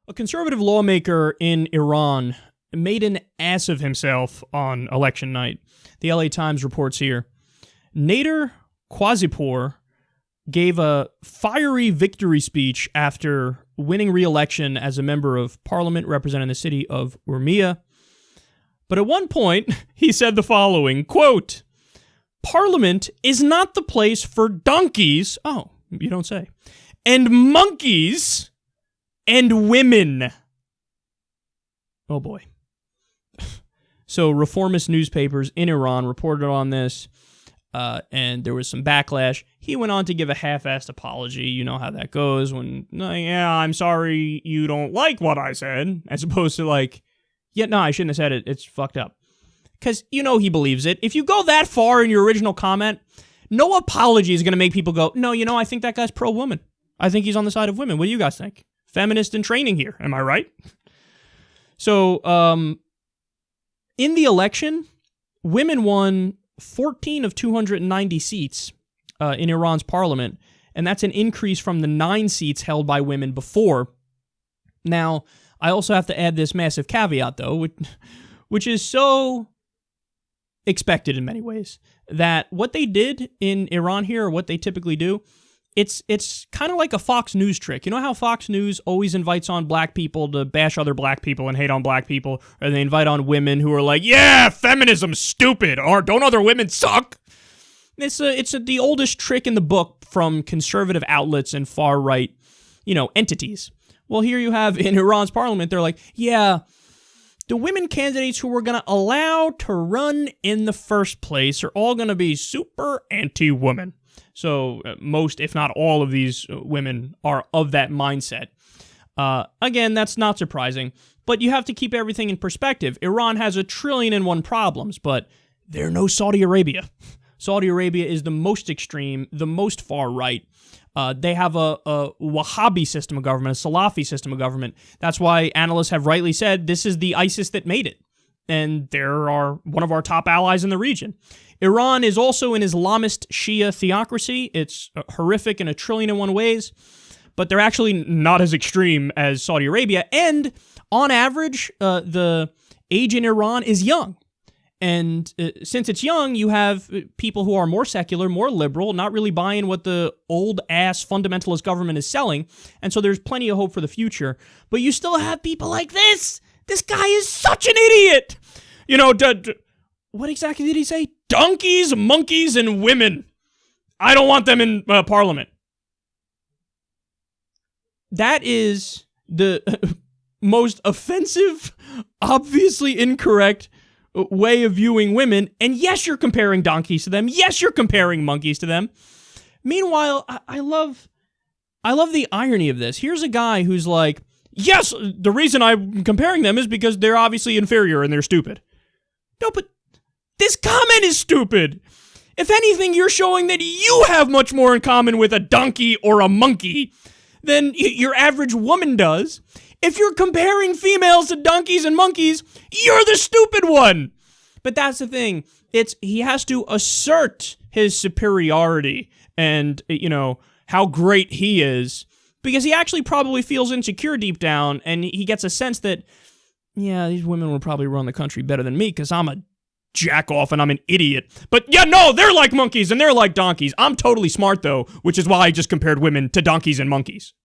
A conservative lawmaker in Iran made an ass of himself on election night. The LA Times reports here. Nader Quazipur gave a fiery victory speech after winning re-election as a member of parliament representing the city of Urmia. But at one point, he said the following, quote, "Parliament is not the place for donkeys," oh, you don't say, "and monkeys and women." Oh boy. So reformist newspapers in Iran reported on this, and there was some backlash. He went on to give a half-assed apology. You know how that goes when, yeah, I'm sorry you don't like what I said, as opposed to like, yeah, no, I shouldn't have said it. It's fucked up. Because you know he believes it. If you go that far in your original comment, no apology is going to make people go, no, you know, I think that guy's pro-woman. I think he's on the side of women. What do you guys think? Feminist in training here. Am I right? So, in the election, women won 14 of 290 seats in Iran's parliament, and that's an increase from the 9 seats held by women before. Now, I also have to add this massive caveat, though, which is so expected in many ways, that what they did in Iran here, or what they typically do, it's kind of like a Fox News trick. You know how Fox News always invites on black people to bash other black people and hate on black people, or they invite on women who are like, yeah, feminism's stupid, or don't other women suck? It's the oldest trick in the book from conservative outlets and far-right, entities. Well, here you have in Iran's parliament, they're like, yeah, the women candidates who we're going to allow to run in the first place are all going to be super anti-woman. So most, if not all of these women are of that mindset. Again, that's not surprising, but you have to keep everything in perspective. Iran has 1,000,000,001 problems, but they're no Saudi Arabia. Saudi Arabia is the most extreme, the most far-right. They have a Wahhabi system of government, a Salafi system of government. That's why analysts have rightly said this is the ISIS that made it. And they're one of our top allies in the region. Iran is also an Islamist Shia theocracy. It's horrific in 1,000,000,001 ways, but they're actually not as extreme as Saudi Arabia. And on average, the age in Iran is young. And since it's young, you have people who are more secular, more liberal, not really buying what the old-ass fundamentalist government is selling. And so there's plenty of hope for the future. But you still have people like this. This guy is such an idiot. What exactly did he say? Donkeys, monkeys, and women. I don't want them in parliament. That is the most offensive, obviously incorrect way of viewing women. And yes, you're comparing donkeys to them. Yes, you're comparing monkeys to them. Meanwhile, I love the irony of this. Here's a guy who's like, yes, the reason I'm comparing them is because they're obviously inferior and they're stupid. No, but this comment is stupid. If anything, you're showing that you have much more in common with a donkey or a monkey than your average woman does. If you're comparing females to donkeys and monkeys, you're the stupid one. But that's the thing. He has to assert his superiority and, how great he is, because he actually probably feels insecure deep down, and he gets a sense that, yeah, these women will probably run the country better than me because I'm a jack-off and I'm an idiot. But yeah, no, they're like monkeys and they're like donkeys. I'm totally smart, though, which is why I just compared women to donkeys and monkeys.